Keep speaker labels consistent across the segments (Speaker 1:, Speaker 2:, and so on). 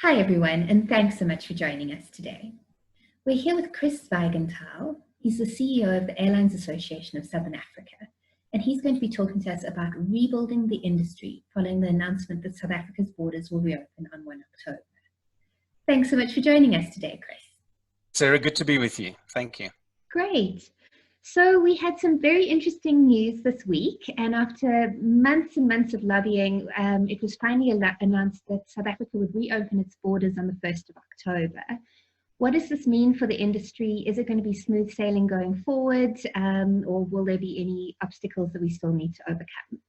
Speaker 1: Hi everyone, and thanks so much for joining us today. We're here with Chris Zweigenthal. He's the CEO of the Airlines Association of Southern Africa, and he's going to be talking to us about rebuilding the industry following the announcement that South Africa's borders will reopen on 1 October. Thanks so much for joining us today, Chris.
Speaker 2: Sarah, good to be with you. Thank you.
Speaker 1: Great. So we had some very interesting news this week, and after months and months of lobbying, it was finally announced that South Africa would reopen its borders on the 1st of October. What does this mean for the industry? Is it going to be smooth sailing going forward, or will there be any obstacles that we still need to overcome?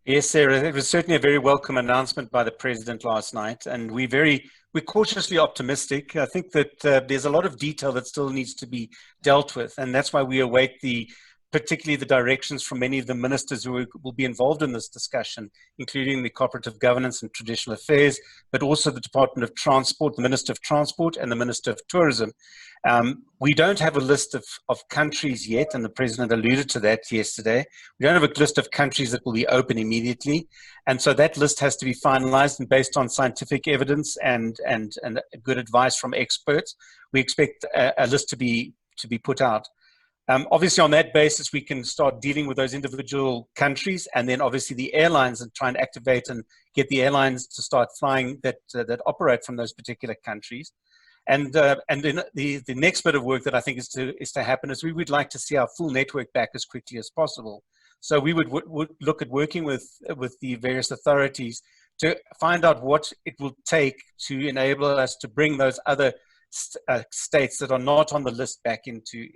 Speaker 2: Yes, Sarah, it was certainly a very welcome announcement by the President last night, and we're cautiously optimistic. I think that there's a lot of detail that still needs to be dealt with, and that's why we await particularly the directions from many of the ministers who will be involved in this discussion, including the Cooperative Governance and Traditional Affairs, but also the Department of Transport, the Minister of Transport and the Minister of Tourism. We don't have a list of countries yet, and the President alluded to that yesterday. We don't have a list of countries that will be open immediately, and so that list has to be finalized, and based on scientific evidence and good advice from experts, we expect a list to be put out. Obviously, on that basis, we can start dealing with those individual countries, and then obviously the airlines, and try and activate and get the airlines to start flying that operate from those particular countries. And then the next bit of work that I think is to happen is we would like to see our full network back as quickly as possible. So we would look at working with the various authorities to find out what it will take to enable us to bring those other states that are not on the list back into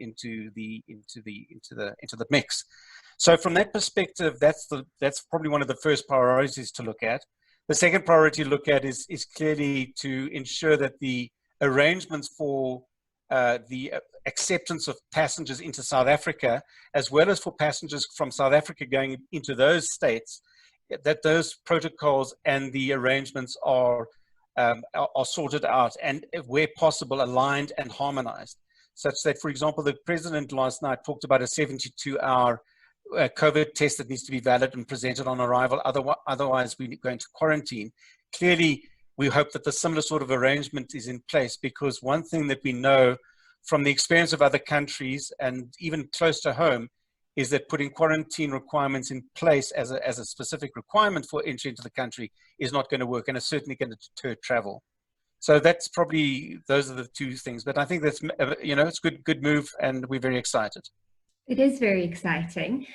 Speaker 2: the mix. So from that perspective, that's probably one of the first priorities to look at. The second priority to look at is clearly to ensure that the arrangements for the acceptance of passengers into South Africa, as well as for passengers from South Africa going into those states, that those protocols and the arrangements are sorted out and, where possible, aligned and harmonized, such that, for example, the President last night talked about a 72-hour COVID test that needs to be valid and presented on arrival. Otherwise, we're going to quarantine. Clearly, we hope that the similar sort of arrangement is in place, because one thing that we know from the experience of other countries, and even close to home, is that putting quarantine requirements in place as a specific requirement for entry into the country is not going to work, and it's certainly going to deter travel. So those are the two things. But I think that's, it's good move, and we're very excited.
Speaker 1: It is very exciting.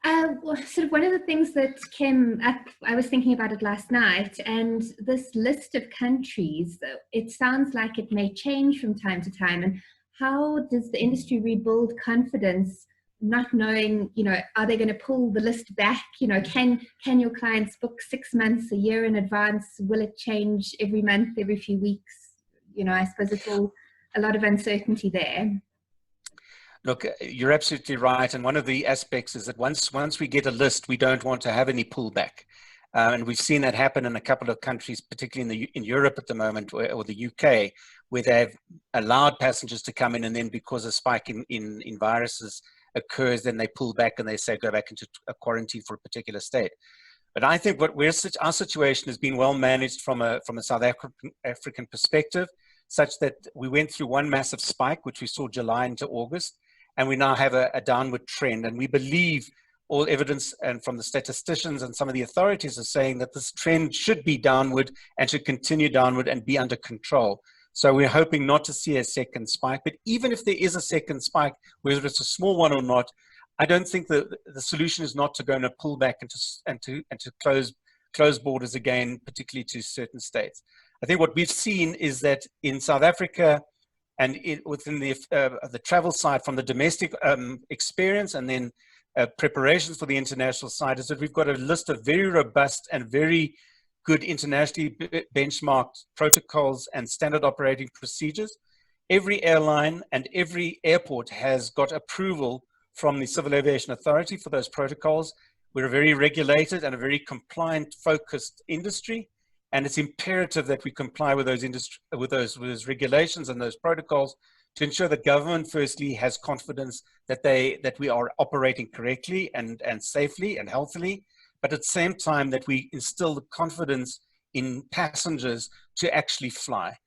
Speaker 1: Sort of one of the things that came up, I was thinking about it last night, and this list of countries, it sounds like it may change from time to time. And how does the industry rebuild confidence, not knowing, are they going to pull the list back? Can your clients book 6 months, a year in advance? Will it change every month, every few weeks? I suppose it's all a lot of uncertainty there.
Speaker 2: Look, you're absolutely right. And one of the aspects is that once we get a list, we don't want to have any pullback. And we've seen that happen in a couple of countries, particularly in Europe at the moment, or the UK, where they've allowed passengers to come in, and then because a spike in viruses occurs, then they pull back and they say go back into a quarantine for a particular state. But I think our situation has been well managed from a South African perspective, such that we went through one massive spike, which we saw July into August, and we now have a downward trend. And we believe all evidence and from the statisticians and some of the authorities are saying that this trend should be downward and should continue downward and be under control. So we're hoping not to see a second spike. But even if there is a second spike, whether it's a small one or not, I don't think the solution is not to go and pull back and to close borders again, particularly to certain states. I think what we've seen is that in South Africa and within the travel side, from the domestic experience and then preparations for the international side, is that we've got a list of very robust and very good internationally benchmarked protocols and standard operating procedures. Every airline and every airport has got approval from the Civil Aviation Authority for those protocols. We're a very regulated and a very compliant focused industry, and it's imperative that we comply with those regulations and those protocols to ensure that government firstly has confidence that we are operating correctly and safely and healthily, but at the same time that we instill the confidence in passengers to actually fly.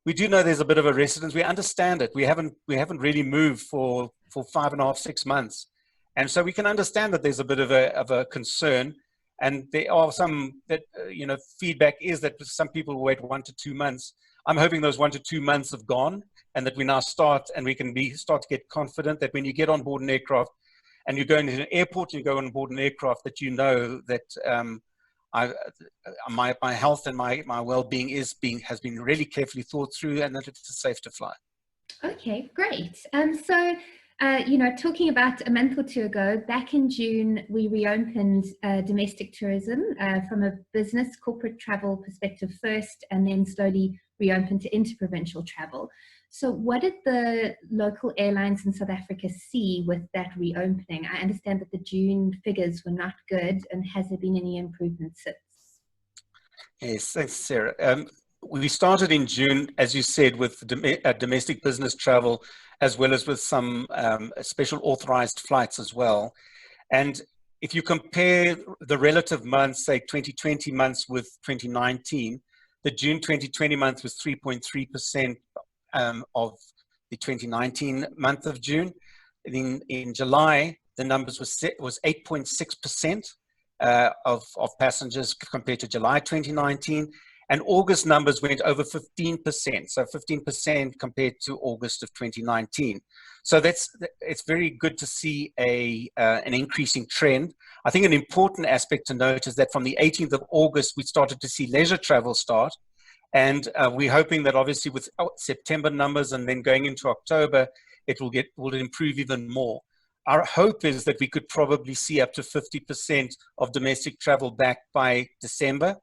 Speaker 2: We do know there's a bit of a reticence. We understand it. We haven't really moved for 5.5, 6 months. And so we can understand that there's a bit of a concern. And there are some that, feedback is that some people wait 1 to 2 months. I'm hoping those 1 to 2 months have gone, and that we now start to get confident that when you get on board an aircraft and you go into an airport and you go on board an aircraft, that you know that my health and my well-being has been really carefully thought through, and that it's safe to fly.
Speaker 1: Okay, great. Talking about a month or two ago, back in June, we reopened domestic tourism from a business corporate travel perspective first, and then slowly reopened to interprovincial travel. So what did the local airlines in South Africa see with that reopening? I understand that the June figures were not good, and has there been any improvement since?
Speaker 2: Yes, thanks, Sarah. We started in June, as you said, with domestic business travel, as well as with some special authorized flights as well. And if you compare the relative months, say 2020 months with 2019, the June 2020 month was 3.3% of the 2019 month of June. In July, the numbers was 8.6% of passengers compared to July 2019. And August numbers went over 15%, so 15% compared to August of 2019. So it's very good to see an increasing trend. I think an important aspect to note is that from the 18th of August, we started to see leisure travel start. And we're hoping that obviously with September numbers and then going into October, it will improve even more. Our hope is that we could probably see up to 50% of domestic travel back by December.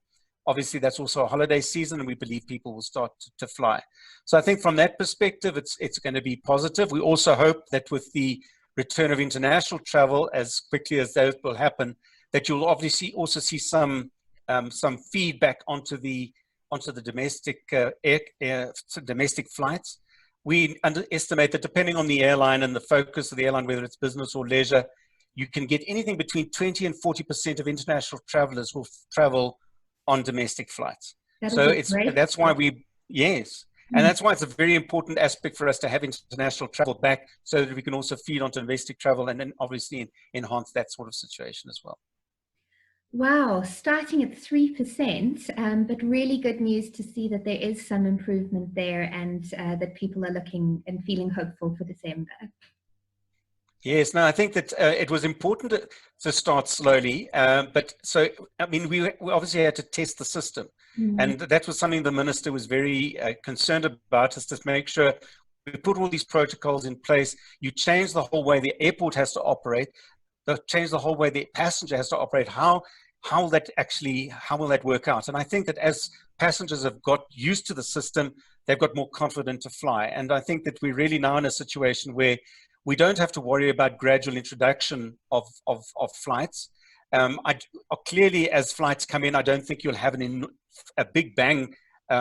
Speaker 2: Obviously, that's also a holiday season, and we believe people will start to fly. So I think from that perspective, it's going to be positive. We also hope that with the return of international travel, as quickly as that will happen, that you'll obviously also see some feedback onto the domestic domestic flights. We underestimate that depending on the airline and the focus of the airline, whether it's business or leisure, you can get anything between 20 and 40% of international travelers will travel on domestic flights. So that's why and that's why it's a very important aspect for us to have international travel back, so that we can also feed onto domestic travel and then obviously enhance that sort of situation as well.
Speaker 1: Wow, starting at 3%, but really good news to see that there is some improvement there, and that people are looking and feeling hopeful for December.
Speaker 2: Yes, no, I think that it was important to start slowly, but so, I mean, we obviously had to test the system. Mm-hmm. And that was something the minister was very concerned about, is to make sure we put all these protocols in place. You change the whole way the airport has to operate, change the whole way the passenger has to operate. How will that work out? And I think that as passengers have got used to the system, they've got more confident to fly. And I think that we're really now in a situation where we don't have to worry about gradual introduction of flights. Clearly, as flights come in, I don't think you'll have a big bang.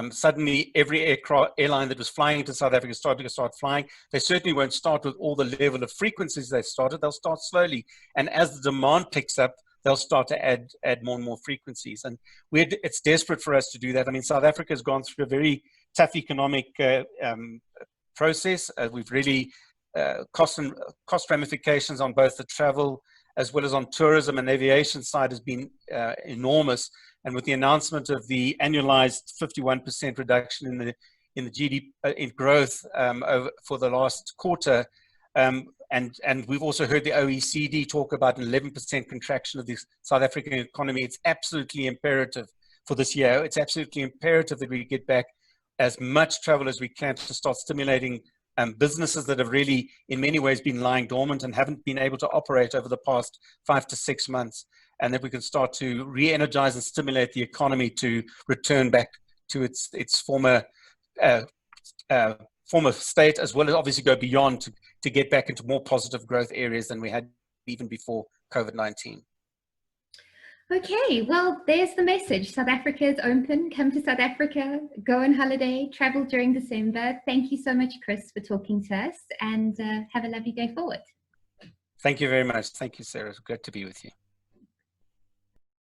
Speaker 2: Suddenly, every airline that was flying into South Africa started to start flying. They certainly won't start with all the level of frequencies they started. They'll start slowly. And as the demand picks up, they'll start to add more and more frequencies. And it's desperate for us to do that. I mean, South Africa has gone through a very tough economic process. We've really cost ramifications on both the travel as well as on tourism and aviation side has been enormous. And with the announcement of the annualized 51% reduction in the GDP in growth for the last quarter, and we've also heard the OECD talk about an 11% contraction of the South African economy. It's absolutely imperative for this year. It's absolutely imperative that we get back as much travel as we can to start stimulating businesses that have really, in many ways, been lying dormant and haven't been able to operate over the past 5 to 6 months, and that we can start to re-energize and stimulate the economy to return back to its former state, as well as obviously go beyond to get back into more positive growth areas than we had even before COVID-19.
Speaker 1: Okay, well, there's the message. South Africa is open. Come to South Africa, go on holiday, travel during December. Thank you so much, Chris, for talking to us, and have a lovely day forward.
Speaker 2: Thank you very much. Thank you, Sarah. It's great to be with you.